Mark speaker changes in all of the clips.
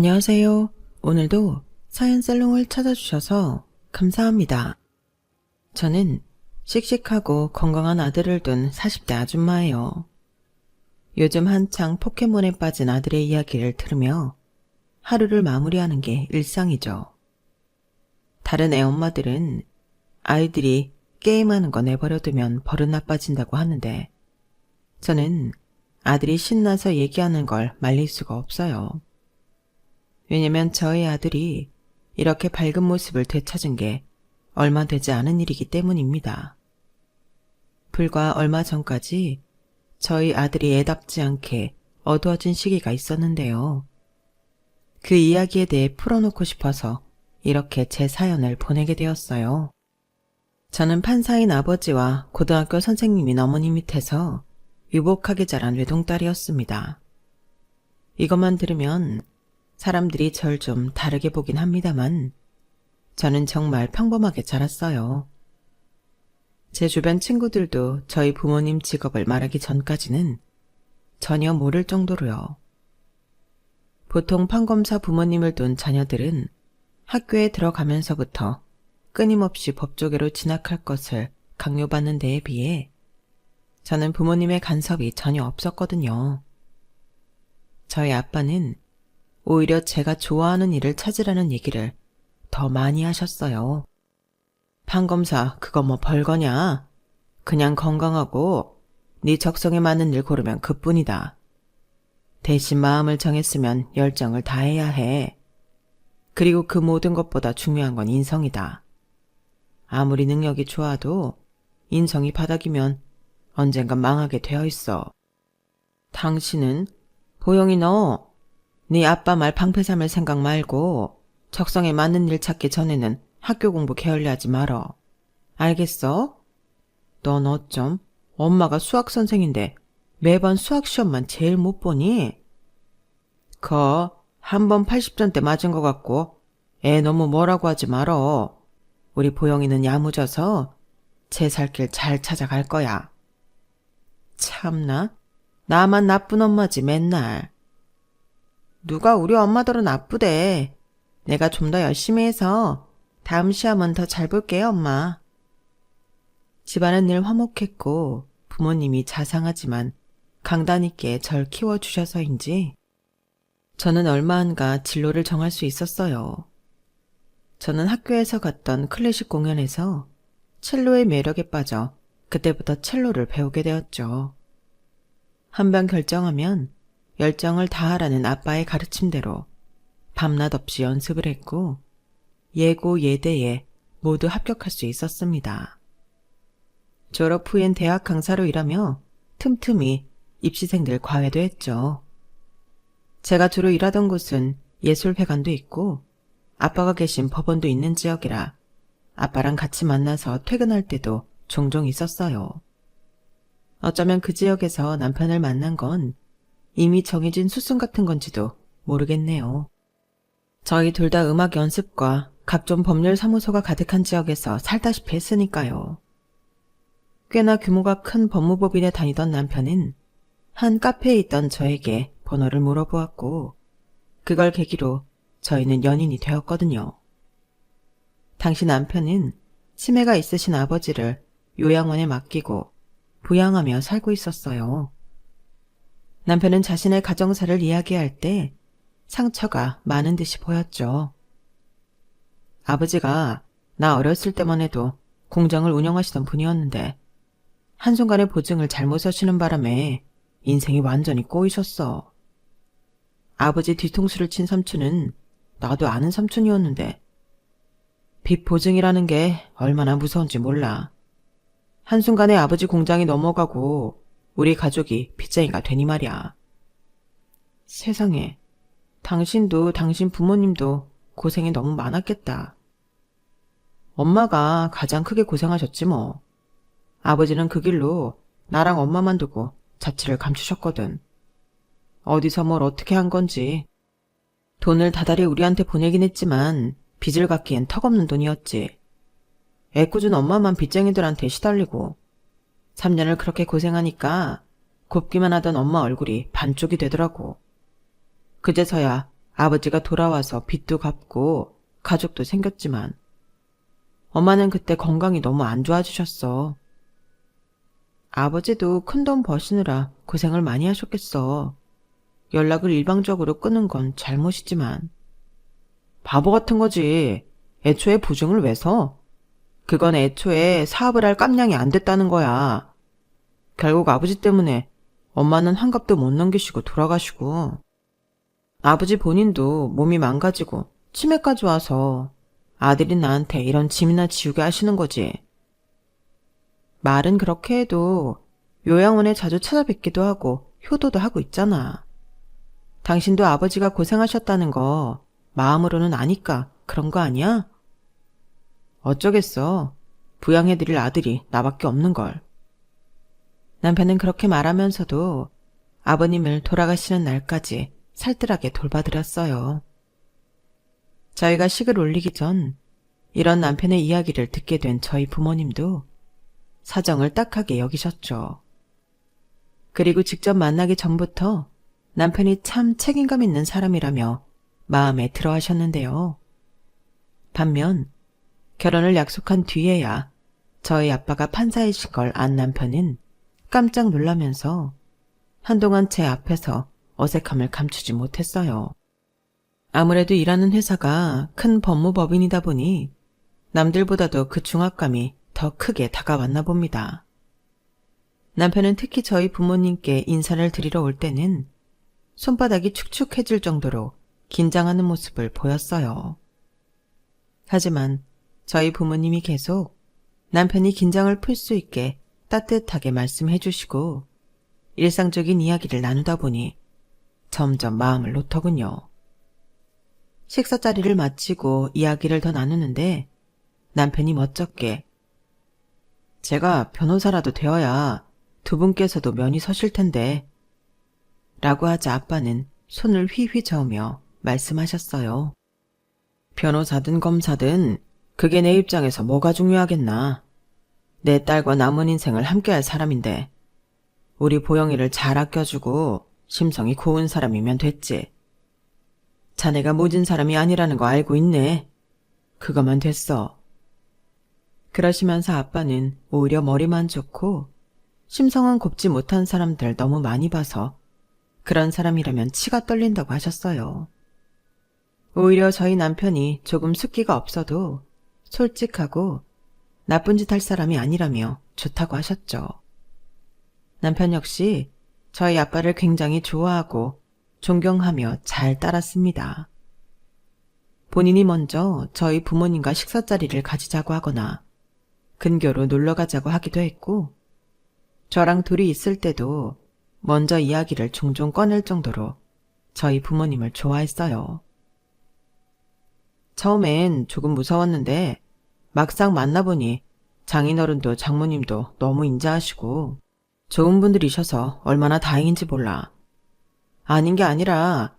Speaker 1: 안녕하세요. 오늘도 사연 살롱을 찾아주셔서 감사합니다. 저는 씩씩하고 건강한 아들을 둔 40대 아줌마예요. 요즘 한창 포켓몬에 빠진 아들의 이야기를 들으며 하루를 마무리하는 게 일상이죠. 다른 애 엄마들은 아이들이 게임하는 거 내버려두면 버릇 나빠진다고 하는데 저는 아들이 신나서 얘기하는 걸 말릴 수가 없어요. 왜냐면 저희 아들이 이렇게 밝은 모습을 되찾은 게 얼마 되지 않은 일이기 때문입니다. 불과 얼마 전까지 저희 아들이 애답지 않게 어두워진 시기가 있었는데요. 그 이야기에 대해 풀어놓고 싶어서 이렇게 제 사연을 보내게 되었어요. 저는 판사인 아버지와 고등학교 선생님인 어머니 밑에서 유복하게 자란 외동딸이었습니다. 이것만 들으면 사람들이 절 좀 다르게 보긴 합니다만 저는 정말 평범하게 자랐어요. 제 주변 친구들도 저희 부모님 직업을 말하기 전까지는 전혀 모를 정도로요. 보통 판검사 부모님을 둔 자녀들은 학교에 들어가면서부터 끊임없이 법조계로 진학할 것을 강요받는 데에 비해 저는 부모님의 간섭이 전혀 없었거든요. 저희 아빠는 오히려 제가 좋아하는 일을 찾으라는 얘기를 더 많이 하셨어요. 판검사 그거 뭐 별거냐? 그냥 건강하고 네 적성에 맞는 일 고르면 그뿐이다. 대신 마음을 정했으면 열정을 다해야 해. 그리고 그 모든 것보다 중요한 건 인성이다. 아무리 능력이 좋아도 인성이 바닥이면 언젠간 망하게 되어 있어. 당신은 보영이 너 네 아빠 말 방패 삼을 생각 말고 적성에 맞는 일 찾기 전에는 학교 공부 게을리하지 말어. 알겠어? 넌 어쩜 엄마가 수학 선생인데 매번 수학 시험만 제일 못 보니? 한 번 80점대 맞은 것 같고 애 너무 뭐라고 하지 말어. 우리 보영이는 야무져서 제 살 길 잘 찾아갈 거야. 참나, 나만 나쁜 엄마지 맨날. 누가 우리 엄마들은 나쁘대. 내가 좀 더 열심히 해서 다음 시험은 더 잘 볼게요, 엄마. 집안은 늘 화목했고 부모님이 자상하지만 강단 있게 절 키워주셔서인지 저는 얼마 안가 진로를 정할 수 있었어요. 저는 학교에서 갔던 클래식 공연에서 첼로의 매력에 빠져 그때부터 첼로를 배우게 되었죠. 한 번 결정하면 열정을 다하라는 아빠의 가르침대로 밤낮 없이 연습을 했고 예고 예대에 모두 합격할 수 있었습니다. 졸업 후엔 대학 강사로 일하며 틈틈이 입시생들 과외도 했죠. 제가 주로 일하던 곳은 예술회관도 있고 아빠가 계신 법원도 있는 지역이라 아빠랑 같이 만나서 퇴근할 때도 종종 있었어요. 어쩌면 그 지역에서 남편을 만난 건 이미 정해진 수순 같은 건지도 모르겠네요. 저희 둘 다 음악 연습과 각종 법률 사무소가 가득한 지역에서 살다시피 했으니까요. 꽤나 규모가 큰 법무법인에 다니던 남편은 한 카페에 있던 저에게 번호를 물어보았고 그걸 계기로 저희는 연인이 되었거든요. 당시 남편은 치매가 있으신 아버지를 요양원에 맡기고 부양하며 살고 있었어요. 남편은 자신의 가정사를 이야기할 때 상처가 많은 듯이 보였죠. 아버지가 나 어렸을 때만 해도 공장을 운영하시던 분이었는데 한순간에 보증을 잘못 서시는 바람에 인생이 완전히 꼬이셨어. 아버지 뒤통수를 친 삼촌은 나도 아는 삼촌이었는데 빚 보증이라는 게 얼마나 무서운지 몰라. 한순간에 아버지 공장이 넘어가고 우리 가족이 빚쟁이가 되니 말이야. 세상에, 당신도 당신 부모님도 고생이 너무 많았겠다. 엄마가 가장 크게 고생하셨지 뭐. 아버지는 그 길로 나랑 엄마만 두고 자취를 감추셨거든. 어디서 뭘 어떻게 한 건지. 돈을 다달이 우리한테 보내긴 했지만 빚을 갚기엔 턱없는 돈이었지. 애꿎은 엄마만 빚쟁이들한테 시달리고 3년을 그렇게 고생하니까 곱기만 하던 엄마 얼굴이 반쪽이 되더라고. 그제서야 아버지가 돌아와서 빚도 갚고 가족도 생겼지만 엄마는 그때 건강이 너무 안 좋아지셨어. 아버지도 큰돈 버시느라 고생을 많이 하셨겠어. 연락을 일방적으로 끊은 건 잘못이지만. 바보 같은 거지. 애초에 보증을 왜 서? 그건 애초에 사업을 할 깜냥이 안 됐다는 거야. 결국 아버지 때문에 엄마는 환갑도 못 넘기시고 돌아가시고, 아버지 본인도 몸이 망가지고 치매까지 와서 아들이 나한테 이런 짐이나 지우게 하시는 거지. 말은 그렇게 해도 요양원에 자주 찾아뵙기도 하고 효도도 하고 있잖아. 당신도 아버지가 고생하셨다는 거 마음으로는 아니까 그런 거 아니야? 어쩌겠어. 부양해드릴 아들이 나밖에 없는걸. 남편은 그렇게 말하면서도 아버님을 돌아가시는 날까지 살뜰하게 돌봐드렸어요. 저희가 식을 올리기 전 이런 남편의 이야기를 듣게 된 저희 부모님도 사정을 딱하게 여기셨죠. 그리고 직접 만나기 전부터 남편이 참 책임감 있는 사람이라며 마음에 들어 하셨는데요. 반면 결혼을 약속한 뒤에야 저희 아빠가 판사이신 걸 안 남편은 깜짝 놀라면서 한동안 제 앞에서 어색함을 감추지 못했어요. 아무래도 일하는 회사가 큰 법무법인이다 보니 남들보다도 그 중압감이 더 크게 다가왔나 봅니다. 남편은 특히 저희 부모님께 인사를 드리러 올 때는 손바닥이 축축해질 정도로 긴장하는 모습을 보였어요. 하지만 저희 부모님이 계속 남편이 긴장을 풀 수 있게 따뜻하게 말씀해 주시고 일상적인 이야기를 나누다 보니 점점 마음을 놓더군요. 식사 자리를 마치고 이야기를 더 나누는데 남편이 멋쩍게 제가 변호사라도 되어야 두 분께서도 면이 서실 텐데 라고 하자 아빠는 손을 휘휘 저으며 말씀하셨어요. 변호사든 검사든 그게 내 입장에서 뭐가 중요하겠나. 내 딸과 남은 인생을 함께할 사람인데 우리 보영이를 잘 아껴주고 심성이 고운 사람이면 됐지. 자네가 모진 사람이 아니라는 거 알고 있네. 그거만 됐어. 그러시면서 아빠는 오히려 머리만 좋고 심성은 곱지 못한 사람들 너무 많이 봐서 그런 사람이라면 치가 떨린다고 하셨어요. 오히려 저희 남편이 조금 숫기가 없어도 솔직하고 나쁜 짓 할 사람이 아니라며 좋다고 하셨죠. 남편 역시 저희 아빠를 굉장히 좋아하고 존경하며 잘 따랐습니다. 본인이 먼저 저희 부모님과 식사 자리를 가지자고 하거나 근교로 놀러 가자고 하기도 했고 저랑 둘이 있을 때도 먼저 이야기를 종종 꺼낼 정도로 저희 부모님을 좋아했어요. 처음엔 조금 무서웠는데 막상 만나보니 장인어른도 장모님도 너무 인자하시고 좋은 분들이셔서 얼마나 다행인지 몰라. 아닌 게 아니라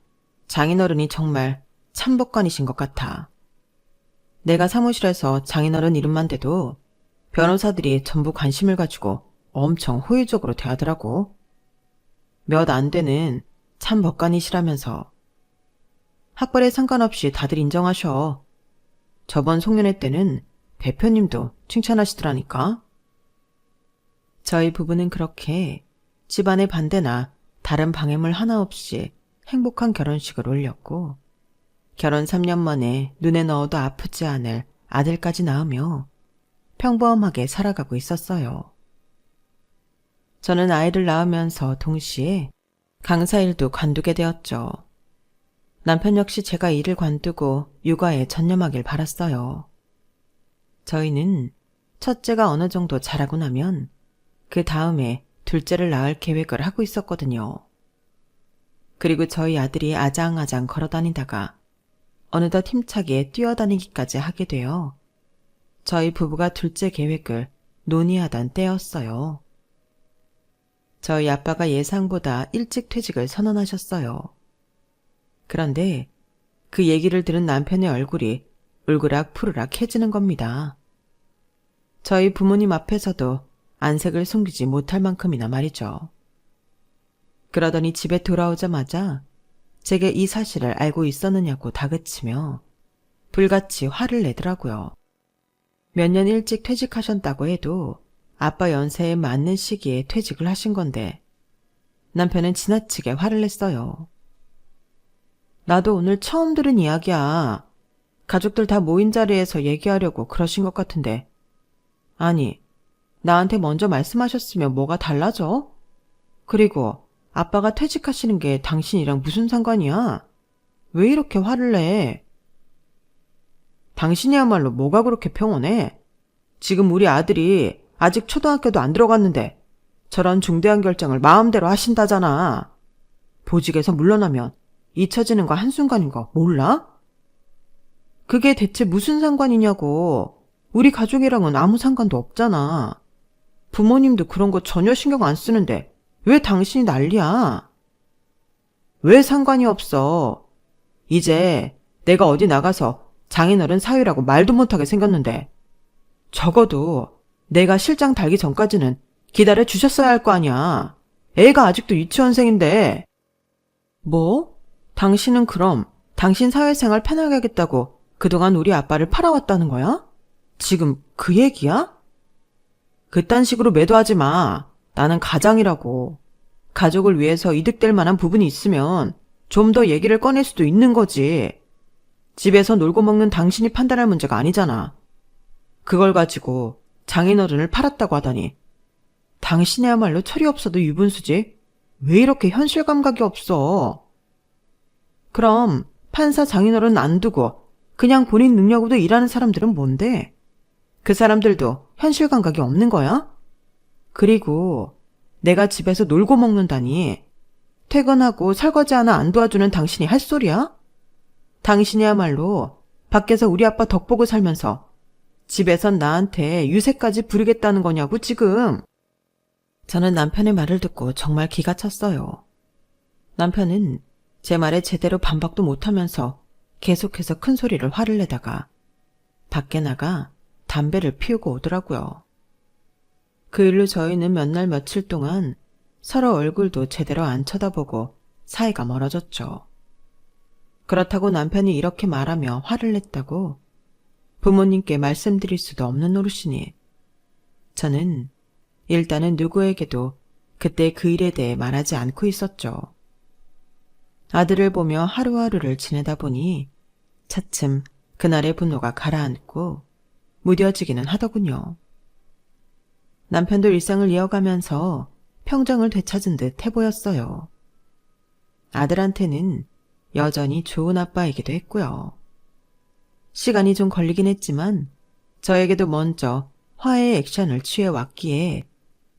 Speaker 1: 장인어른이 정말 참복관이신 것 같아. 내가 사무실에서 장인어른 이름만 대도 변호사들이 전부 관심을 가지고 엄청 호의적으로 대하더라고. 몇 안 되는 참법관이시라면서. 학벌에 상관없이 다들 인정하셔. 저번 송년회 때는 대표님도 칭찬하시더라니까. 저희 부부는 그렇게 집안의 반대나 다른 방해물 하나 없이 행복한 결혼식을 올렸고 결혼 3년 만에 눈에 넣어도 아프지 않을 아들까지 낳으며 평범하게 살아가고 있었어요. 저는 아이를 낳으면서 동시에 강사 일도 관두게 되었죠. 남편 역시 제가 일을 관두고 육아에 전념하길 바랐어요. 저희는 첫째가 어느 정도 자라고 나면 그 다음에 둘째를 낳을 계획을 하고 있었거든요. 그리고 저희 아들이 아장아장 걸어다니다가 어느덧 힘차게 뛰어다니기까지 하게 되어 저희 부부가 둘째 계획을 논의하던 때였어요. 저희 아빠가 예상보다 일찍 퇴직을 선언하셨어요. 그런데 그 얘기를 들은 남편의 얼굴이 울그락푸르락 해지는 겁니다. 저희 부모님 앞에서도 안색을 숨기지 못할 만큼이나 말이죠. 그러더니 집에 돌아오자마자 제게 이 사실을 알고 있었느냐고 다그치며 불같이 화를 내더라고요. 몇 년 일찍 퇴직하셨다고 해도 아빠 연세에 맞는 시기에 퇴직을 하신 건데 남편은 지나치게 화를 냈어요. 나도 오늘 처음 들은 이야기야. 가족들 다 모인 자리에서 얘기하려고 그러신 것 같은데. 아니, 나한테 먼저 말씀하셨으면 뭐가 달라져? 그리고 아빠가 퇴직하시는 게 당신이랑 무슨 상관이야? 왜 이렇게 화를 내? 당신이야말로 뭐가 그렇게 평온해? 지금 우리 아들이 아직 초등학교도 안 들어갔는데 저런 중대한 결정을 마음대로 하신다잖아. 보직에서 물러나면 잊혀지는 거 한순간인 거 몰라? 그게 대체 무슨 상관이냐고. 우리 가족이랑은 아무 상관도 없잖아. 부모님도 그런 거 전혀 신경 안 쓰는데 왜 당신이 난리야? 왜 상관이 없어? 이제 내가 어디 나가서 장인어른 사위라고 말도 못하게 생겼는데 적어도 내가 실장 달기 전까지는 기다려 주셨어야 할 거 아니야. 애가 아직도 유치원생인데. 뭐? 당신은 그럼 당신 사회생활 편하게 하겠다고 그동안 우리 아빠를 팔아왔다는 거야? 지금 그 얘기야? 그딴 식으로 매도하지 마. 나는 가장이라고. 가족을 위해서 이득될 만한 부분이 있으면 좀 더 얘기를 꺼낼 수도 있는 거지. 집에서 놀고 먹는 당신이 판단할 문제가 아니잖아. 그걸 가지고 장인어른을 팔았다고 하다니. 당신이야말로 철이 없어도 유분수지. 왜 이렇게 현실 감각이 없어? 그럼 판사 장인어른 안 두고 그냥 본인 능력으로 일하는 사람들은 뭔데? 그 사람들도 현실 감각이 없는 거야? 그리고 내가 집에서 놀고 먹는다니 퇴근하고 설거지 하나 안 도와주는 당신이 할 소리야? 당신이야말로 밖에서 우리 아빠 덕보고 살면서 집에선 나한테 유세까지 부리겠다는 거냐고 지금. 저는 남편의 말을 듣고 정말 기가 찼어요. 남편은 제 말에 제대로 반박도 못하면서 계속해서 큰 소리를 화를 내다가 밖에 나가 담배를 피우고 오더라고요. 그 일로 저희는 몇 날 며칠 동안 서로 얼굴도 제대로 안 쳐다보고 사이가 멀어졌죠. 그렇다고 남편이 이렇게 말하며 화를 냈다고 부모님께 말씀드릴 수도 없는 노릇이니 저는 일단은 누구에게도 그때 그 일에 대해 말하지 않고 있었죠. 아들을 보며 하루하루를 지내다 보니 차츰 그날의 분노가 가라앉고 무뎌지기는 하더군요. 남편도 일상을 이어가면서 평정을 되찾은 듯 해보였어요. 아들한테는 여전히 좋은 아빠이기도 했고요. 시간이 좀 걸리긴 했지만 저에게도 먼저 화해의 액션을 취해왔기에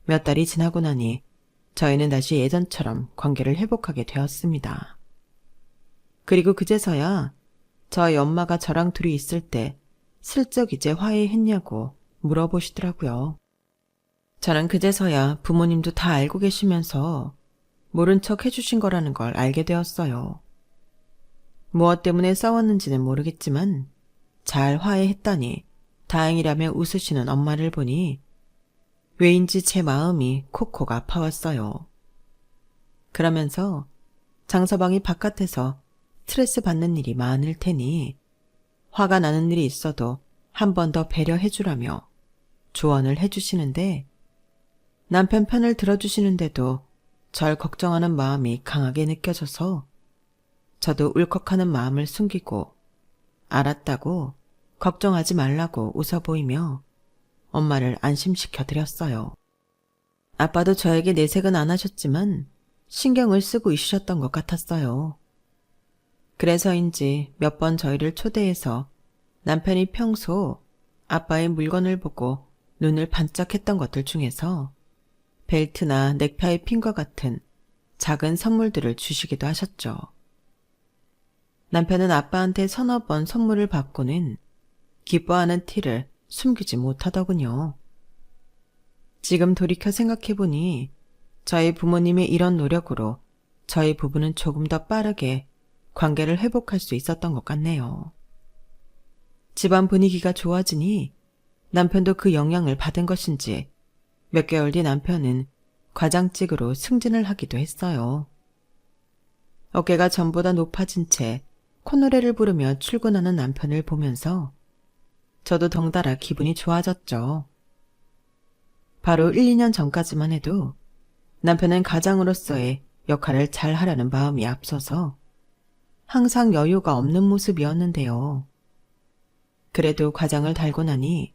Speaker 1: 몇 달이 지나고 나니 저희는 다시 예전처럼 관계를 회복하게 되었습니다. 그리고 그제서야 저희 엄마가 저랑 둘이 있을 때 슬쩍 이제 화해했냐고 물어보시더라고요. 저는 그제서야 부모님도 다 알고 계시면서 모른 척 해주신 거라는 걸 알게 되었어요. 무엇 때문에 싸웠는지는 모르겠지만 잘 화해했다니 다행이라며 웃으시는 엄마를 보니 왜인지 제 마음이 콕콕 아파왔어요. 그러면서 장서방이 바깥에서 스트레스 받는 일이 많을 테니 화가 나는 일이 있어도 한 번 더 배려해주라며 조언을 해주시는데 남편 편을 들어주시는데도 절 걱정하는 마음이 강하게 느껴져서 저도 울컥하는 마음을 숨기고 알았다고 걱정하지 말라고 웃어 보이며 엄마를 안심시켜 드렸어요. 아빠도 저에게 내색은 안 하셨지만 신경을 쓰고 있으셨던 것 같았어요. 그래서인지 몇 번 저희를 초대해서 남편이 평소 아빠의 물건을 보고 눈을 반짝했던 것들 중에서 벨트나 넥타이 핀과 같은 작은 선물들을 주시기도 하셨죠. 남편은 아빠한테 서너 번 선물을 받고는 기뻐하는 티를 숨기지 못하더군요. 지금 돌이켜 생각해보니 저희 부모님의 이런 노력으로 저희 부부는 조금 더 빠르게 관계를 회복할 수 있었던 것 같네요. 집안 분위기가 좋아지니 남편도 그 영향을 받은 것인지 몇 개월 뒤 남편은 과장직으로 승진을 하기도 했어요. 어깨가 전보다 높아진 채 콧노래를 부르며 출근하는 남편을 보면서 저도 덩달아 기분이 좋아졌죠. 바로 1, 2년 전까지만 해도 남편은 가장으로서의 역할을 잘 하려는 마음이 앞서서 항상 여유가 없는 모습이었는데요. 그래도 과장을 달고 나니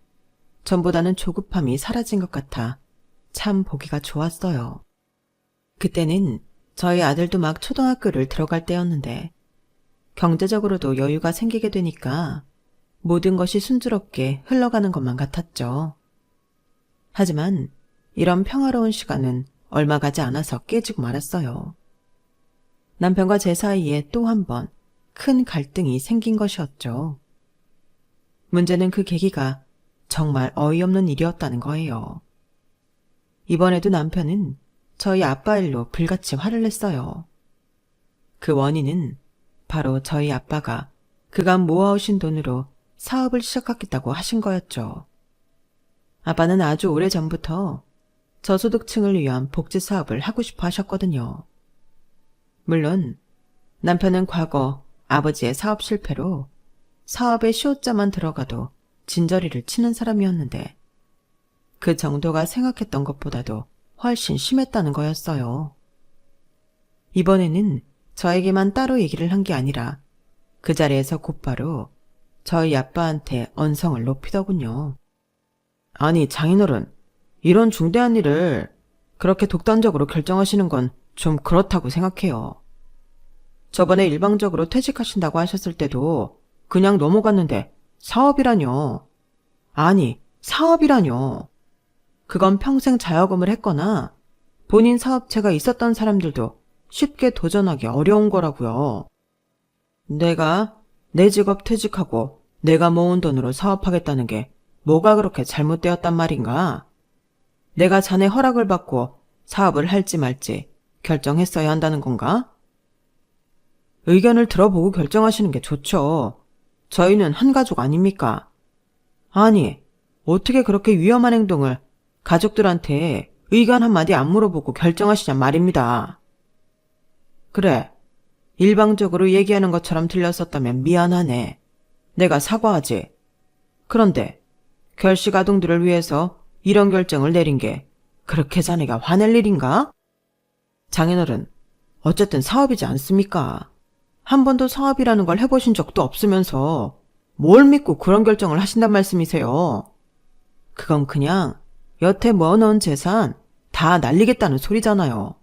Speaker 1: 전보다는 조급함이 사라진 것 같아 참 보기가 좋았어요. 그때는 저희 아들도 막 초등학교를 들어갈 때였는데 경제적으로도 여유가 생기게 되니까 모든 것이 순조롭게 흘러가는 것만 같았죠. 하지만 이런 평화로운 시간은 얼마 가지 않아서 깨지고 말았어요. 남편과 제 사이에 또 한 번 큰 갈등이 생긴 것이었죠. 문제는 그 계기가 정말 어이없는 일이었다는 거예요. 이번에도 남편은 저희 아빠 일로 불같이 화를 냈어요. 그 원인은 바로 저희 아빠가 그간 모아오신 돈으로 사업을 시작하겠다고 하신 거였죠. 아빠는 아주 오래전부터 저소득층을 위한 복지 사업을 하고 싶어 하셨거든요. 물론 남편은 과거 아버지의 사업 실패로 사업에 시옷자만 들어가도 진저리를 치는 사람이었는데 그 정도가 생각했던 것보다도 훨씬 심했다는 거였어요. 이번에는 저에게만 따로 얘기를 한 게 아니라 그 자리에서 곧바로 저희 아빠한테 언성을 높이더군요. 아니, 장인어른, 이런 중대한 일을 그렇게 독단적으로 결정하시는 건 좀 그렇다고 생각해요. 저번에 일방적으로 퇴직하신다고 하셨을 때도 그냥 넘어갔는데 사업이라뇨. 아니, 사업이라뇨. 그건 평생 자영업을 했거나 본인 사업체가 있었던 사람들도 쉽게 도전하기 어려운 거라고요. 내가 내 직업 퇴직하고 내가 모은 돈으로 사업하겠다는 게 뭐가 그렇게 잘못되었단 말인가? 내가 자네 허락을 받고 사업을 할지 말지 결정했어야 한다는 건가? 의견을 들어보고 결정하시는 게 좋죠. 저희는 한 가족 아닙니까? 아니, 어떻게 그렇게 위험한 행동을 가족들한테 의견 한마디 안 물어보고 결정하시냔 말입니다. 그래, 일방적으로 얘기하는 것처럼 들렸었다면 미안하네. 내가 사과하지. 그런데 결식 아동들을 위해서 이런 결정을 내린 게 그렇게 자네가 화낼 일인가? 장인어른, 어쨌든 사업이지 않습니까? 한 번도 사업이라는 걸 해보신 적도 없으면서 뭘 믿고 그런 결정을 하신단 말씀이세요? 그건 그냥 여태 모아놓은 재산 다 날리겠다는 소리잖아요.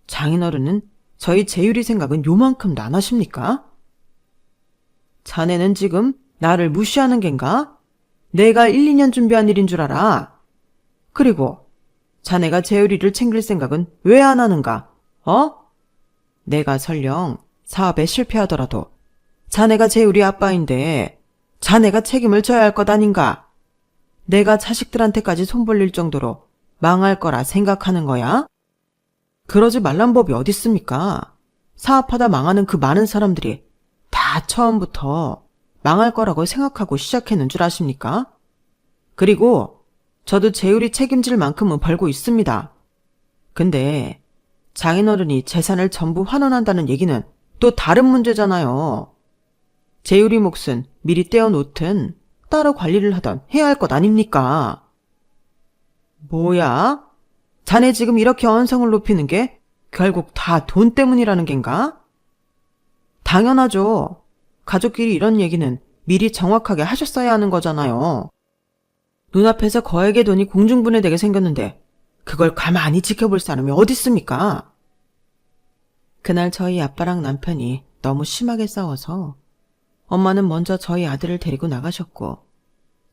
Speaker 1: 장인어른은 저희 재율이 생각은 요만큼도 안 하십니까? 자네는 지금 나를 무시하는 겐가? 내가 1, 2년 준비한 일인 줄 알아. 그리고 자네가 재율이를 챙길 생각은 왜 안 하는가? 내가 설령 사업에 실패하더라도 자네가 재율이 아빠인데 자네가 책임을 져야 할 것 아닌가? 내가 자식들한테까지 손 벌릴 정도로 망할 거라 생각하는 거야? 그러지 말란 법이 어딨습니까? 사업하다 망하는 그 많은 사람들이 다 처음부터 망할 거라고 생각하고 시작했는 줄 아십니까? 그리고 저도 재율이 책임질 만큼은 벌고 있습니다. 근데 장인어른이 재산을 전부 환원한다는 얘기는 또 다른 문제잖아요. 재율이 몫은 미리 떼어놓든 따로 관리를 하던 해야 할 것 아닙니까? 뭐야? 자네 지금 이렇게 언성을 높이는 게 결국 다 돈 때문이라는 겐가? 당연하죠. 가족끼리 이런 얘기는 미리 정확하게 하셨어야 하는 거잖아요. 눈앞에서 거액의 돈이 공중분해되게 생겼는데 그걸 가만히 지켜볼 사람이 어딨습니까? 그날 저희 아빠랑 남편이 너무 심하게 싸워서 엄마는 먼저 저희 아들을 데리고 나가셨고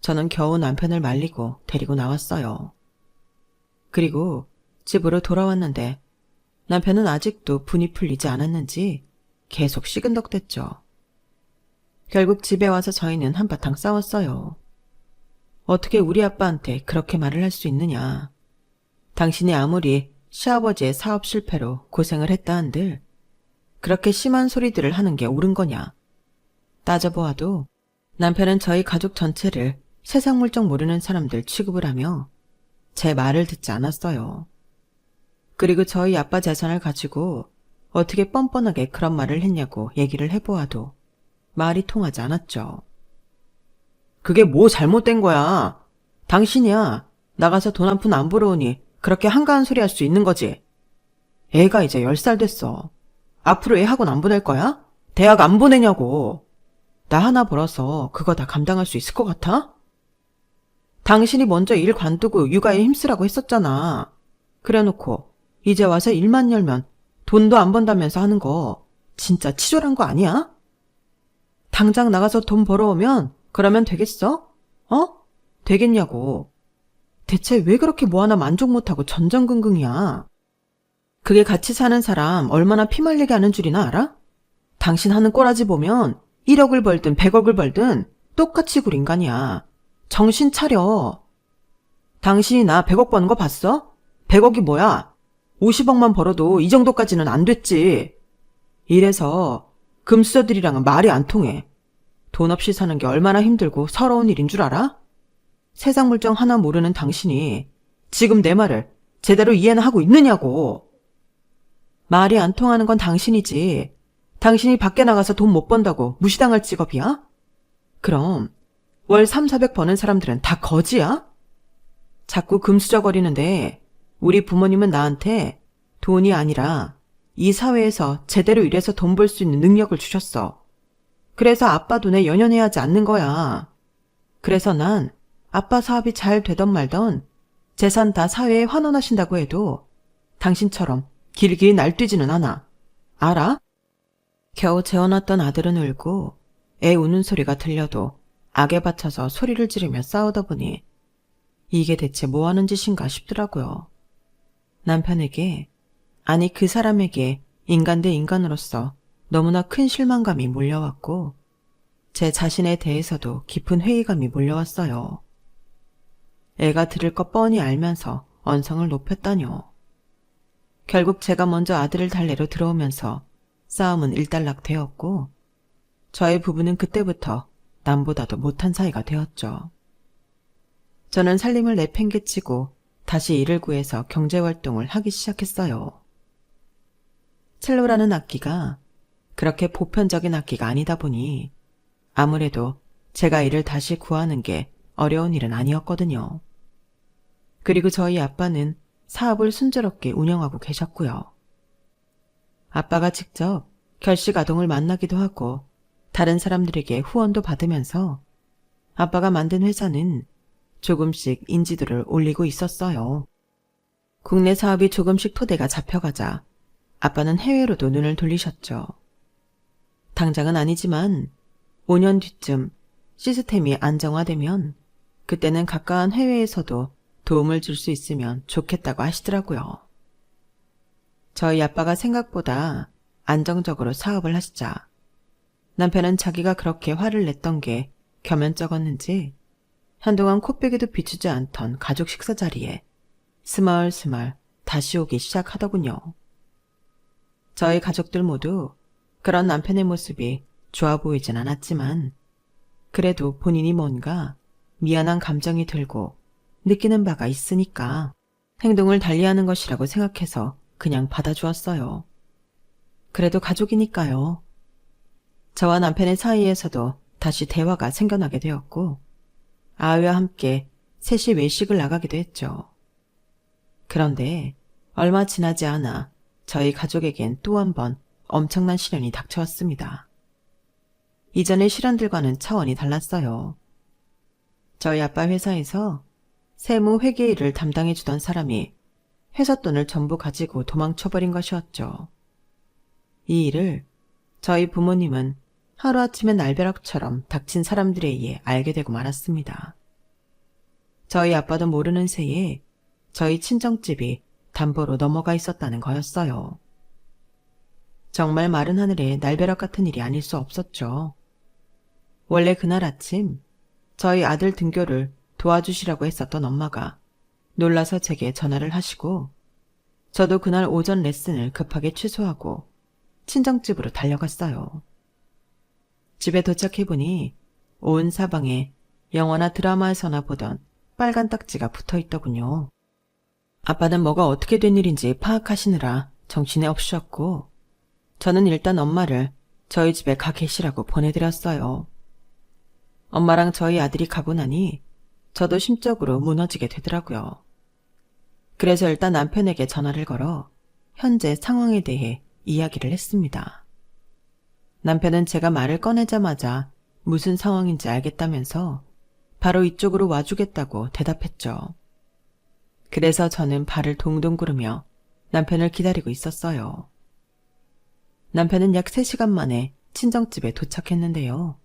Speaker 1: 저는 겨우 남편을 말리고 데리고 나왔어요. 그리고 집으로 돌아왔는데 남편은 아직도 분이 풀리지 않았는지 계속 시근덕댔죠. 결국 집에 와서 저희는 한바탕 싸웠어요. 어떻게 우리 아빠한테 그렇게 말을 할 수 있느냐. 당신이 아무리 시아버지의 사업 실패로 고생을 했다 한들 그렇게 심한 소리들을 하는 게 옳은 거냐. 따져보아도 남편은 저희 가족 전체를 세상 물정 모르는 사람들 취급을 하며 제 말을 듣지 않았어요. 그리고 저희 아빠 재산을 가지고 어떻게 뻔뻔하게 그런 말을 했냐고 얘기를 해보아도 말이 통하지 않았죠. 그게 뭐 잘못된 거야? 당신이야. 나가서 돈 한 푼 안 벌어오니 그렇게 한가한 소리 할 수 있는 거지. 애가 이제 10살 됐어. 앞으로 애 학원 안 보낼 거야? 대학 안 보내냐고. 나 하나 벌어서 그거 다 감당할 수 있을 것 같아? 당신이 먼저 일 관두고 육아에 힘쓰라고 했었잖아. 그래놓고 이제 와서 일만 열면 돈도 안 번다면서 하는 거 진짜 치졸한 거 아니야? 당장 나가서 돈 벌어오면 그러면 되겠어? 어? 되겠냐고. 대체 왜 그렇게 뭐 하나 만족 못하고 전전긍긍이야? 그게 같이 사는 사람 얼마나 피말리게 하는 줄이나 알아? 당신 하는 꼬라지 보면 1억을 벌든 100억을 벌든 똑같이 굴 인간이야. 정신 차려. 당신이 나 100억 버는 거 봤어? 100억이 뭐야? 50억만 벌어도 이 정도까지는 안 됐지. 이래서 금수저들이랑은 말이 안 통해. 돈 없이 사는 게 얼마나 힘들고 서러운 일인 줄 알아? 세상 물정 하나 모르는 당신이 지금 내 말을 제대로 이해는 하고 있느냐고. 말이 안 통하는 건 당신이지. 당신이 밖에 나가서 돈 못 번다고 무시당할 직업이야? 그럼 월 3, 400 버는 사람들은 다 거지야? 자꾸 금수저거리는데 우리 부모님은 나한테 돈이 아니라 이 사회에서 제대로 일해서 돈 벌 수 있는 능력을 주셨어. 그래서 아빠 돈에 연연해야 하지 않는 거야. 그래서 난 아빠 사업이 잘 되던 말던 재산 다 사회에 환원하신다고 해도 당신처럼 길게 날뛰지는 않아. 알아? 겨우 재워놨던 아들은 울고 애 우는 소리가 들려도 악에 받쳐서 소리를 지르며 싸우다 보니 이게 대체 뭐 하는 짓인가 싶더라고요. 남편에게, 아니 그 사람에게 인간 대 인간으로서 너무나 큰 실망감이 몰려왔고 제 자신에 대해서도 깊은 회의감이 몰려왔어요. 애가 들을 것 뻔히 알면서 언성을 높였다뇨. 결국 제가 먼저 아들을 달래러 들어오면서 싸움은 일단락되었고 저의 부부는 그때부터 남보다도 못한 사이가 되었죠. 저는 살림을 내팽개치고 다시 일을 구해서 경제활동을 하기 시작했어요. 첼로라는 악기가 그렇게 보편적인 악기가 아니다 보니 아무래도 제가 이를 다시 구하는 게 어려운 일은 아니었거든요. 그리고 저희 아빠는 사업을 순조롭게 운영하고 계셨고요. 아빠가 직접 결식아동을 만나기도 하고 다른 사람들에게 후원도 받으면서 아빠가 만든 회사는 조금씩 인지도를 올리고 있었어요. 국내 사업이 조금씩 토대가 잡혀가자 아빠는 해외로도 눈을 돌리셨죠. 당장은 아니지만 5년 뒤쯤 시스템이 안정화되면 그때는 가까운 해외에서도 도움을 줄 수 있으면 좋겠다고 하시더라고요. 저희 아빠가 생각보다 안정적으로 사업을 하시자 남편은 자기가 그렇게 화를 냈던 게 겸연쩍었는지 한동안 코빼기도 비추지 않던 가족 식사 자리에 스멀스멀 다시 오기 시작하더군요. 저희 가족들 모두 그런 남편의 모습이 좋아 보이진 않았지만 그래도 본인이 뭔가 미안한 감정이 들고 느끼는 바가 있으니까 행동을 달리하는 것이라고 생각해서 그냥 받아주었어요. 그래도 가족이니까요. 저와 남편의 사이에서도 다시 대화가 생겨나게 되었고 아이와 함께 셋이 외식을 나가기도 했죠. 그런데 얼마 지나지 않아 저희 가족에겐 또 한 번 엄청난 시련이 닥쳐왔습니다. 이전의 시련들과는 차원이 달랐어요. 저희 아빠 회사에서 세무 회계 일을 담당해주던 사람이 회사 돈을 전부 가지고 도망쳐버린 것이었죠. 이 일을 저희 부모님은 하루아침에 날벼락처럼 닥친 사람들에 의해 알게 되고 말았습니다. 저희 아빠도 모르는 새에 저희 친정집이 담보로 넘어가 있었다는 거였어요. 정말 마른 하늘에 날벼락 같은 일이 아닐 수 없었죠. 원래 그날 아침 저희 아들 등교를 도와주시라고 했었던 엄마가 놀라서 제게 전화를 하시고 저도 그날 오전 레슨을 급하게 취소하고 친정집으로 달려갔어요. 집에 도착해보니 온 사방에 영화나 드라마에서나 보던 빨간 딱지가 붙어있더군요. 아빠는 뭐가 어떻게 된 일인지 파악하시느라 정신이 없으셨고 저는 일단 엄마를 저희 집에 가 계시라고 보내드렸어요. 엄마랑 저희 아들이 가고 나니 저도 심적으로 무너지게 되더라고요. 그래서 일단 남편에게 전화를 걸어 현재 상황에 대해 이야기를 했습니다. 남편은 제가 말을 꺼내자마자 무슨 상황인지 알겠다면서 바로 이쪽으로 와주겠다고 대답했죠. 그래서 저는 발을 동동 구르며 남편을 기다리고 있었어요. 남편은 약 3시간 만에 친정집에 도착했는데요.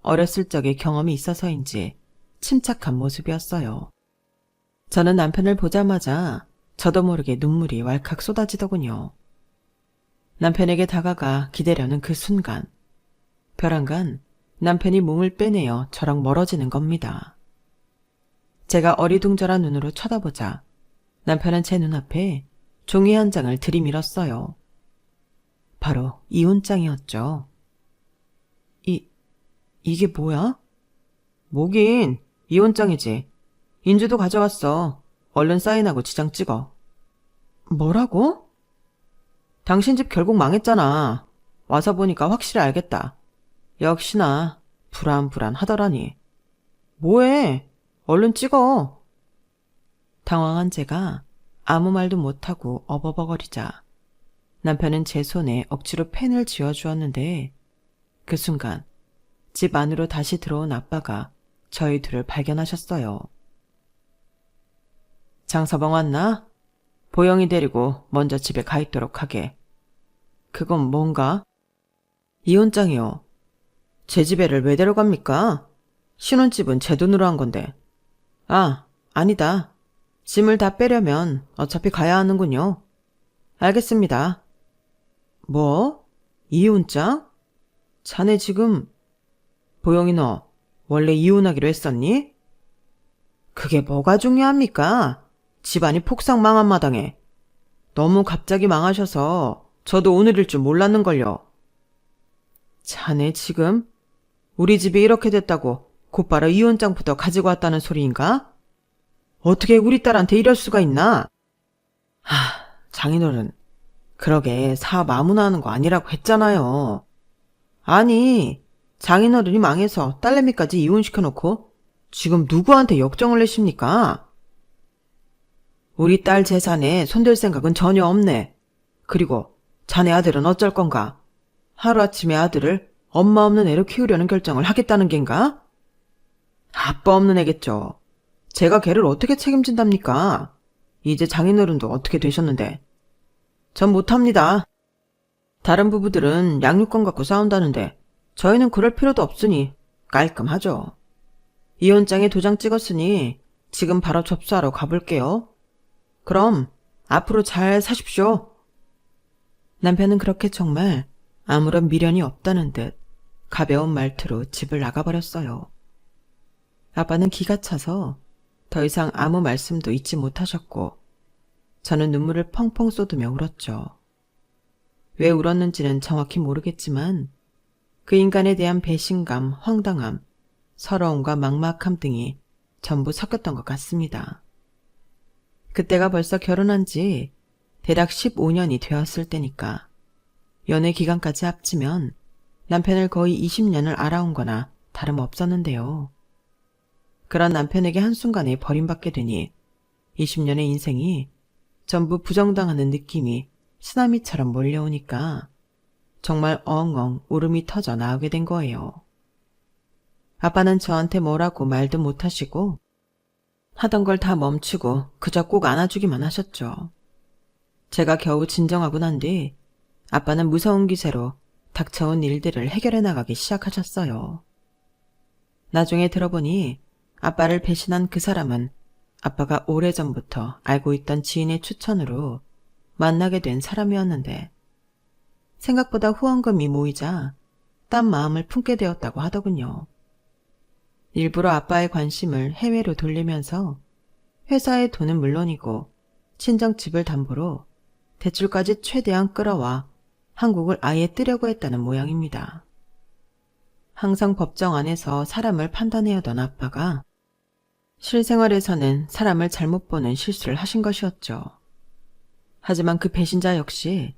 Speaker 1: 어렸을 적에 경험이 있어서인지 침착한 모습이었어요. 저는 남편을 보자마자 저도 모르게 눈물이 왈칵 쏟아지더군요. 남편에게 다가가 기대려는 그 순간, 벼랑간 남편이 몸을 빼내어 저랑 멀어지는 겁니다. 제가 어리둥절한 눈으로 쳐다보자 남편은 제 눈앞에 종이 한 장을 들이밀었어요. 바로 이혼장이었죠. 이게 뭐야? 뭐긴 이혼장이지. 인주도 가져왔어. 얼른 사인하고 지장 찍어. 뭐라고? 당신 집 결국 망했잖아. 와서 보니까 확실히 알겠다. 역시나 불안하더라니. 뭐해? 얼른 찍어. 당황한 제가 아무 말도 못하고 어버버거리자 남편은 제 손에 억지로 펜을 쥐어주었는데 그 순간 집 안으로 다시 들어온 아빠가 저희 둘을 발견하셨어요. 장서방 왔나? 보영이 데리고 먼저 집에 가 있도록 하게. 그건 뭔가? 이혼장이요. 제 집에를 왜 데려갑니까? 신혼집은 제 돈으로 한 건데. 아, 아니다. 짐을 다 빼려면 어차피 가야 하는군요. 알겠습니다. 뭐? 이혼장? 자네 지금... 보영이 너 원래 이혼하기로 했었니? 그게 뭐가 중요합니까? 집안이 폭삭 망한 마당에. 너무 갑자기 망하셔서 저도 오늘일 줄 몰랐는걸요. 자네 지금 우리 집이 이렇게 됐다고 곧바로 이혼장부터 가지고 왔다는 소리인가? 어떻게 우리 딸한테 이럴 수가 있나? 장인어른, 그러게 사업 아무나 하는 거 아니라고 했잖아요. 아니, 장인어른이 망해서 딸내미까지 이혼시켜놓고 지금 누구한테 역정을 내십니까? 우리 딸 재산에 손댈 생각은 전혀 없네. 그리고 자네 아들은 어쩔 건가? 하루아침에 아들을 엄마 없는 애로 키우려는 결정을 하겠다는 겐가? 아빠 없는 애겠죠. 제가 걔를 어떻게 책임진답니까? 이제 장인어른도 어떻게 되셨는데. 전 못합니다. 다른 부부들은 양육권 갖고 싸운다는데 저희는 그럴 필요도 없으니 깔끔하죠. 이혼장에 도장 찍었으니 지금 바로 접수하러 가볼게요. 그럼 앞으로 잘 사십시오. 남편은 그렇게 정말 아무런 미련이 없다는 듯 가벼운 말투로 집을 나가버렸어요. 아빠는 기가 차서 더 이상 아무 말씀도 잊지 못하셨고 저는 눈물을 펑펑 쏟으며 울었죠. 왜 울었는지는 정확히 모르겠지만 그 인간에 대한 배신감, 황당함, 서러움과 막막함 등이 전부 섞였던 것 같습니다. 그때가 벌써 결혼한 지 대략 15년이 되었을 때니까 연애 기간까지 합치면 남편을 거의 20년을 알아온 거나 다름없었는데요. 그런 남편에게 한순간에 버림받게 되니 20년의 인생이 전부 부정당하는 느낌이 쓰나미처럼 몰려오니까 정말 엉엉 울음이 터져 나오게 된 거예요. 아빠는 저한테 뭐라고 말도 못하시고 하던 걸 다 멈추고 그저 꼭 안아주기만 하셨죠. 제가 겨우 진정하고 난 뒤 아빠는 무서운 기세로 닥쳐온 일들을 해결해 나가기 시작하셨어요. 나중에 들어보니 아빠를 배신한 그 사람은 아빠가 오래전부터 알고 있던 지인의 추천으로 만나게 된 사람이었는데 생각보다 후원금이 모이자 딴 마음을 품게 되었다고 하더군요. 일부러 아빠의 관심을 해외로 돌리면서 회사의 돈은 물론이고 친정집을 담보로 대출까지 최대한 끌어와 한국을 아예 뜨려고 했다는 모양입니다. 항상 법정 안에서 사람을 판단해오던 아빠가 실생활에서는 사람을 잘못 보는 실수를 하신 것이었죠. 하지만 그 배신자 역시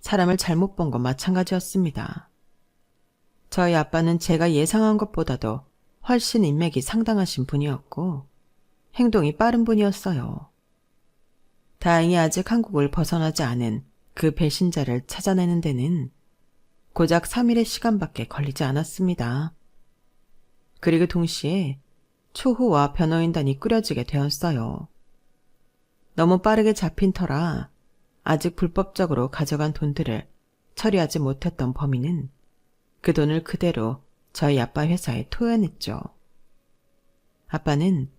Speaker 1: 사람을 잘못 본 건 마찬가지였습니다. 저희 아빠는 제가 예상한 것보다도 훨씬 인맥이 상당하신 분이었고 행동이 빠른 분이었어요. 다행히 아직 한국을 벗어나지 않은 그 배신자를 찾아내는 데는 고작 3일의 시간밖에 걸리지 않았습니다. 그리고 동시에 초호와 변호인단이 꾸려지게 되었어요. 너무 빠르게 잡힌 터라 아직 불법적으로 가져간 돈들을 처리하지 못했던 범인은 그 돈을 그대로 저희 아빠 회사에 토해냈죠. 아빠는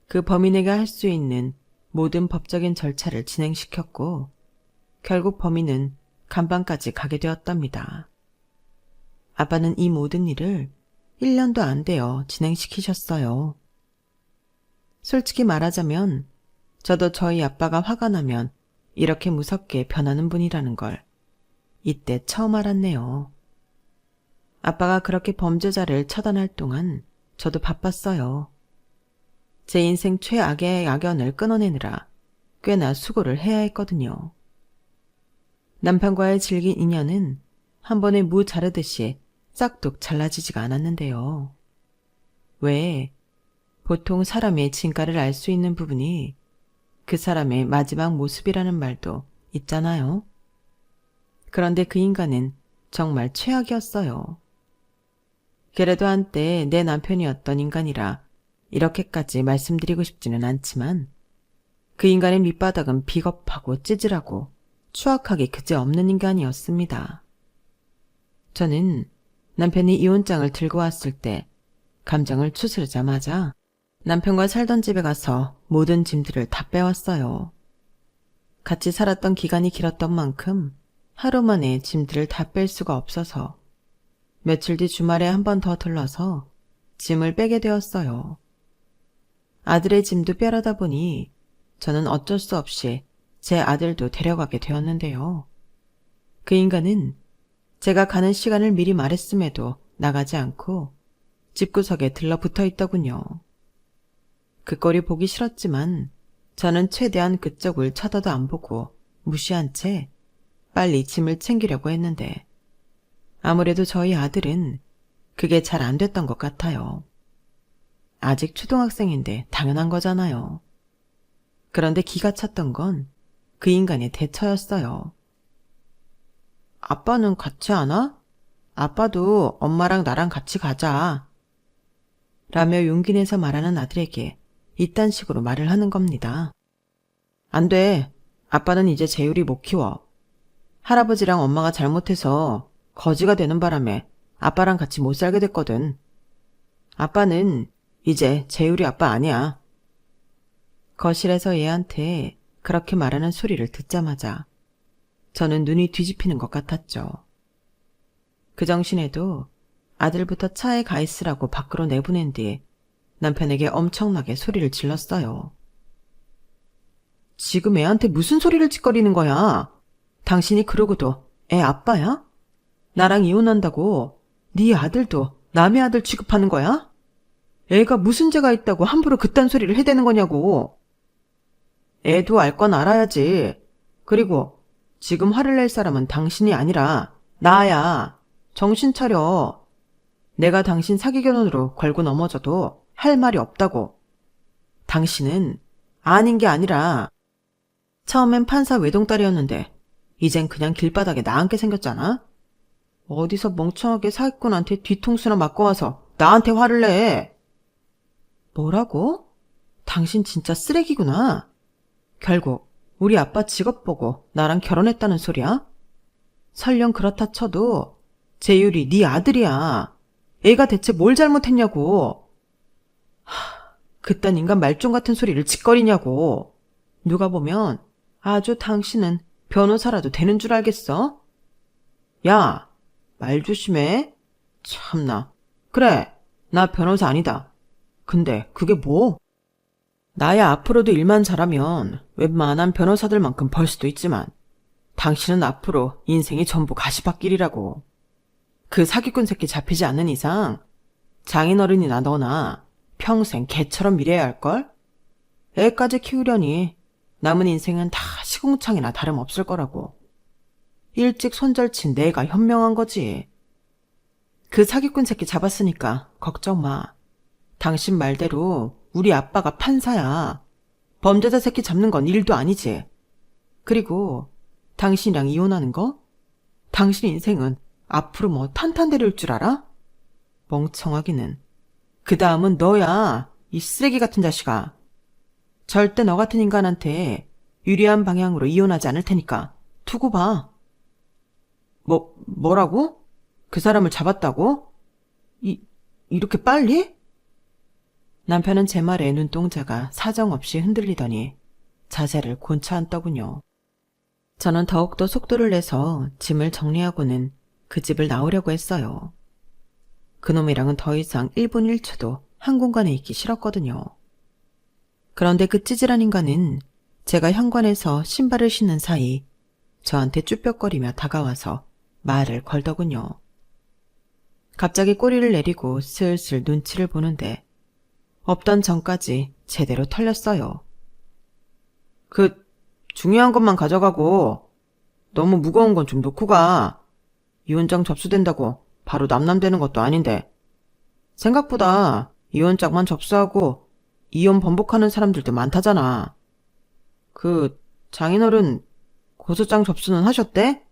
Speaker 1: 그 범인에게 할 수 있는 모든 법적인 절차를 진행시켰고 결국 범인은 감방까지 가게 되었답니다. 아빠는 이 모든 일을 1년도 안 되어 진행시키셨어요. 솔직히 말하자면 저도 저희 아빠가 화가 나면 이렇게 무섭게 변하는 분이라는 걸 이때 처음 알았네요. 아빠가 그렇게 범죄자를 처단할 동안 저도 바빴어요. 제 인생 최악의 악연을 끊어내느라 꽤나 수고를 해야 했거든요. 남편과의 질긴 인연은 한 번에 무 자르듯이 싹둑 잘라지지가 않았는데요. 왜 보통 사람의 진가를 알 수 있는 부분이 그 사람의 마지막 모습이라는 말도 있잖아요. 그런데 그 인간은 정말 최악이었어요. 그래도 한때 내 남편이었던 인간이라 이렇게까지 말씀드리고 싶지는 않지만 그 인간의 밑바닥은 비겁하고 찌질하고 추악하기 그지없는 인간이었습니다. 저는 남편이 이혼장을 들고 왔을 때 감정을 추스르자마자 남편과 살던 집에 가서 모든 짐들을 다 빼왔어요. 같이 살았던 기간이 길었던 만큼 하루 만에 짐들을 다 뺄 수가 없어서 며칠 뒤 주말에 한 번 더 들러서 짐을 빼게 되었어요. 아들의 짐도 빼려다 보니 저는 어쩔 수 없이 제 아들도 데려가게 되었는데요. 그 인간은 제가 가는 시간을 미리 말했음에도 나가지 않고 집구석에 들러붙어 있더군요. 그 꼴이 보기 싫었지만 저는 최대한 그쪽을 쳐다도 안 보고 무시한 채 빨리 짐을 챙기려고 했는데 아무래도 저희 아들은 그게 잘 안 됐던 것 같아요. 아직 초등학생인데 당연한 거잖아요. 그런데 기가 찼던 건 그 인간의 대처였어요. 아빠는 같이 안 와? 아빠도 엄마랑 나랑 같이 가자. 라며 용기 내서 말하는 아들에게 이딴 식으로 말을 하는 겁니다. 안 돼. 아빠는 이제 재율이 못 키워. 할아버지랑 엄마가 잘못해서 거지가 되는 바람에 아빠랑 같이 못 살게 됐거든. 아빠는 이제 재율이 아빠 아니야. 거실에서 얘한테 그렇게 말하는 소리를 듣자마자 저는 눈이 뒤집히는 것 같았죠. 그 정신에도 아들부터 차에 가 있으라고 밖으로 내보낸 뒤 남편에게 엄청나게 소리를 질렀어요. 지금 애한테 무슨 소리를 찌꺼리는 거야? 당신이 그러고도 애 아빠야? 나랑 이혼한다고 네 아들도 남의 아들 취급하는 거야? 애가 무슨 죄가 있다고 함부로 그딴 소리를 해대는 거냐고. 애도 알 건 알아야지. 그리고 지금 화를 낼 사람은 당신이 아니라 나야. 정신 차려. 내가 당신 사기 결혼으로 걸고 넘어져도 할 말이 없다고. 당신은 아닌 게 아니라 처음엔 판사 외동딸이었는데 이젠 그냥 길바닥에 나앉게 생겼잖아. 어디서 멍청하게 사기꾼한테 뒤통수나 맞고 와서 나한테 화를 내. 뭐라고? 당신 진짜 쓰레기구나. 결국 우리 아빠 직업 보고 나랑 결혼했다는 소리야? 설령 그렇다 쳐도 재율이 네 아들이야. 애가 대체 뭘 잘못했냐고. 그딴 인간 말종 같은 소리를 짓거리냐고. 누가 보면 아주 당신은 변호사라도 되는 줄 알겠어? 야, 말 조심해. 참나. 그래, 나 변호사 아니다. 근데 그게 뭐? 나야 앞으로도 일만 잘하면 웬만한 변호사들만큼 벌 수도 있지만 당신은 앞으로 인생이 전부 가시밭길이라고. 그 사기꾼 새끼 잡히지 않는 이상 장인어른이나 너나 평생 개처럼 일해야 할걸? 애까지 키우려니 남은 인생은 다 시궁창이나 다름없을 거라고. 일찍 손절친 내가 현명한 거지. 그 사기꾼 새끼 잡았으니까 걱정 마. 당신 말대로 우리 아빠가 판사야. 범죄자 새끼 잡는 건 일도 아니지. 그리고 당신이랑 이혼하는 거? 당신 인생은 앞으로 뭐 탄탄대로일 줄 알아? 멍청하기는. 그 다음은 너야, 이 쓰레기 같은 자식아. 절대 너 같은 인간한테 유리한 방향으로 이혼하지 않을 테니까 두고 봐. 뭐라고? 그 사람을 잡았다고? 이렇게 빨리? 남편은 제 말에 눈동자가 사정없이 흔들리더니 자세를 곤차 앉더군요. 저는 더욱더 속도를 내서 짐을 정리하고는 그 집을 나오려고 했어요. 그놈이랑은 더 이상 1분 1초도 한 공간에 있기 싫었거든요. 그런데 그 찌질한 인간은 제가 현관에서 신발을 신는 사이 저한테 쭈뼛거리며 다가와서 말을 걸더군요. 갑자기 꼬리를 내리고 슬슬 눈치를 보는데 없던 전까지 제대로 털렸어요. 중요한 것만 가져가고 너무 무거운 건 좀 놓고 가. 이혼장 접수된다고 바로 남남되는 것도 아닌데. 생각보다 이혼장만 접수하고 이혼 번복하는 사람들도 많다잖아. 장인어른 고소장 접수는 하셨대?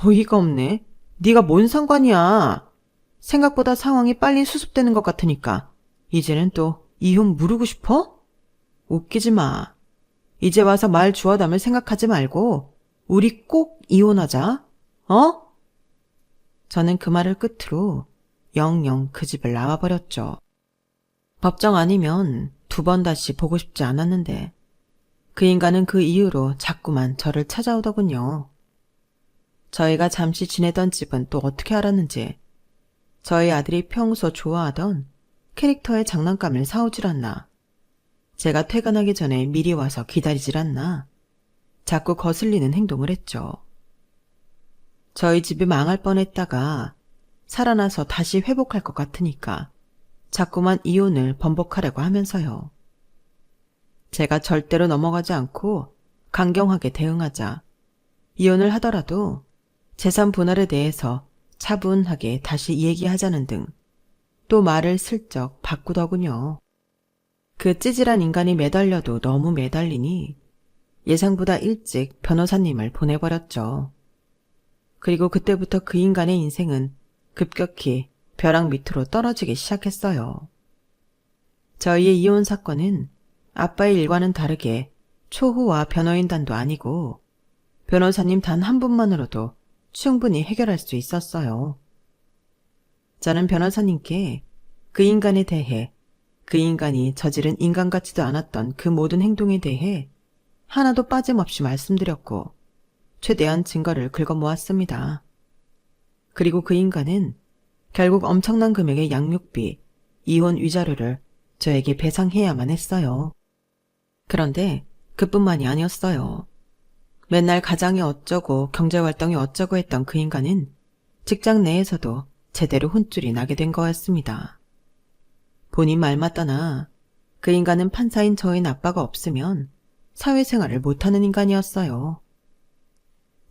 Speaker 1: 어이가 없네. 네가 뭔 상관이야. 생각보다 상황이 빨리 수습되는 것 같으니까 이제는 또 이혼 무르고 싶어? 웃기지 마. 이제 와서 말 주워 담을 생각하지 말고 우리 꼭 이혼하자. 어? 저는 그 말을 끝으로 영영 그 집을 나와버렸죠. 법정 아니면 2번 다시 보고 싶지 않았는데 그 인간은 그 이후로 자꾸만 저를 찾아오더군요. 저희가 잠시 지내던 집은 또 어떻게 알았는지 저희 아들이 평소 좋아하던 캐릭터의 장난감을 사오질 않나, 제가 퇴근하기 전에 미리 와서 기다리질 않나 자꾸 거슬리는 행동을 했죠. 저희 집이 망할 뻔했다가 살아나서 다시 회복할 것 같으니까 자꾸만 이혼을 번복하려고 하면서요. 제가 절대로 넘어가지 않고 강경하게 대응하자 이혼을 하더라도 재산 분할에 대해서 차분하게 다시 얘기하자는 등 또 말을 슬쩍 바꾸더군요. 그 찌질한 인간이 매달려도 너무 매달리니 예상보다 일찍 변호사님을 보내버렸죠. 그리고 그때부터 그 인간의 인생은 급격히 벼랑 밑으로 떨어지기 시작했어요. 저희의 이혼 사건은 아빠의 일과는 다르게 초호화 변호인단도 아니고 변호사님 단 한 분만으로도 충분히 해결할 수 있었어요. 저는 변호사님께 그 인간에 대해, 그 인간이 저지른 인간 같지도 않았던 그 모든 행동에 대해 하나도 빠짐없이 말씀드렸고 최대한 증거를 긁어 모았습니다. 그리고 그 인간은 결국 엄청난 금액의 양육비, 이혼 위자료를 저에게 배상해야만 했어요. 그런데 그뿐만이 아니었어요. 맨날 가장이 어쩌고 경제활동이 어쩌고 했던 그 인간은 직장 내에서도 제대로 혼쭐이 나게 된 거였습니다. 본인 말 맞다나 그 인간은 판사인 저희 아빠가 없으면 사회생활을 못하는 인간이었어요.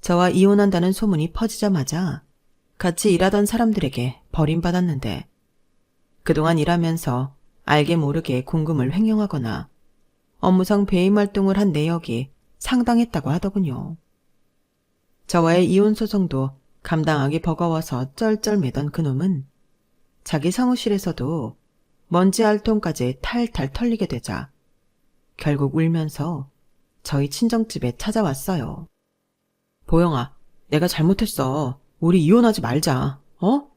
Speaker 1: 저와 이혼한다는 소문이 퍼지자마자 같이 일하던 사람들에게 버림받았는데 그동안 일하면서 알게 모르게 공금을 횡령하거나 업무상 배임 활동을 한 내역이 상당했다고 하더군요. 저와의 이혼 소송도 감당하기 버거워서 쩔쩔매던 그놈은 자기 사무실에서도 먼지 알통까지 탈탈 털리게 되자 결국 울면서 저희 친정집에 찾아왔어요. 보영아, 내가 잘못했어. 우리 이혼하지 말자. 어?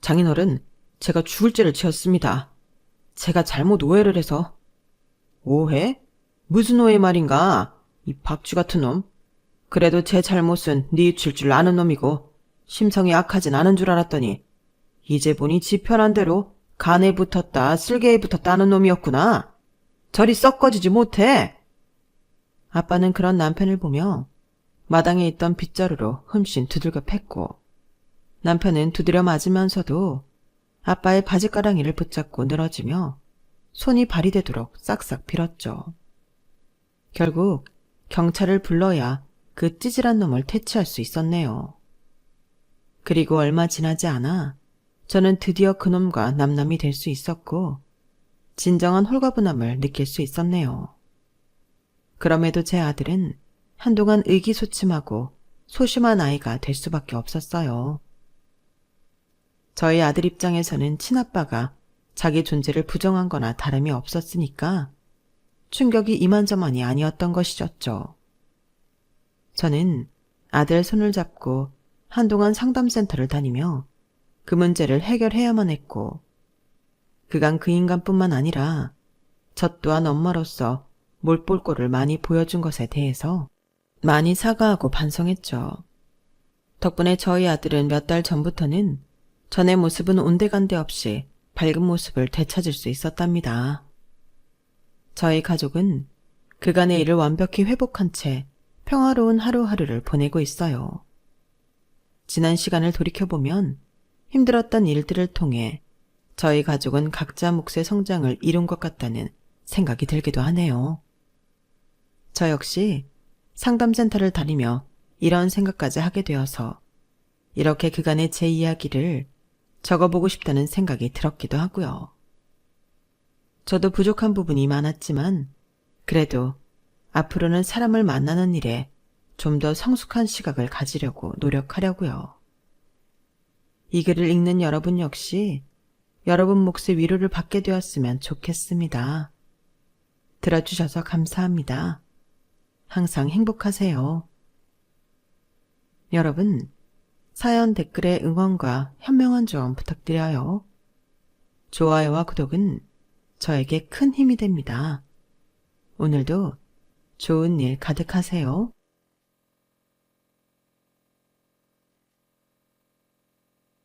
Speaker 1: 장인어른, 제가 죽을 죄를 지었습니다. 제가 잘못 오해를 해서. 오해? 무슨 오해 말인가? 이 박쥐 같은 놈. 그래도 제 잘못은 뉘우칠 줄 아는 놈이고 심성이 악하진 않은 줄 알았더니 이제 보니 지 편한 대로 간에 붙었다 쓸개에 붙었다는 놈이었구나. 저리 썩 꺼지지 못해. 아빠는 그런 남편을 보며 마당에 있던 빗자루로 흠씬 두들겨 팼고 남편은 두드려 맞으면서도 아빠의 바지가랑이를 붙잡고 늘어지며 손이 발이 되도록 싹싹 빌었죠. 결국 경찰을 불러야 그 찌질한 놈을 퇴치할 수 있었네요. 그리고 얼마 지나지 않아 저는 드디어 그놈과 남남이 될 수 있었고 진정한 홀가분함을 느낄 수 있었네요. 그럼에도 제 아들은 한동안 의기소침하고 소심한 아이가 될 수밖에 없었어요. 저희 아들 입장에서는 친아빠가 자기 존재를 부정한 거나 다름이 없었으니까 충격이 이만저만이 아니었던 것이었죠. 저는 아들 손을 잡고 한동안 상담센터를 다니며 그 문제를 해결해야만 했고 그간 그 인간뿐만 아니라 저 또한 엄마로서 몰볼 꼴을 많이 보여준 것에 대해서 많이 사과하고 반성했죠. 덕분에 저희 아들은 몇 달 전부터는 전의 모습은 온데간데 없이 밝은 모습을 되찾을 수 있었답니다. 저희 가족은 그간의 일을 완벽히 회복한 채 평화로운 하루하루를 보내고 있어요. 지난 시간을 돌이켜보면 힘들었던 일들을 통해 저희 가족은 각자 몫의 성장을 이룬 것 같다는 생각이 들기도 하네요. 저 역시 상담센터를 다니며 이런 생각까지 하게 되어서 이렇게 그간의 제 이야기를 적어보고 싶다는 생각이 들었기도 하고요. 저도 부족한 부분이 많았지만 그래도 앞으로는 사람을 만나는 일에 좀 더 성숙한 시각을 가지려고 노력하려고요. 이 글을 읽는 여러분 역시 여러분 몫의 위로를 받게 되었으면 좋겠습니다. 들어주셔서 감사합니다. 항상 행복하세요. 여러분, 사연 댓글에 응원과 현명한 조언 부탁드려요. 좋아요와 구독은 저에게 큰 힘이 됩니다. 오늘도 좋은 일 가득하세요.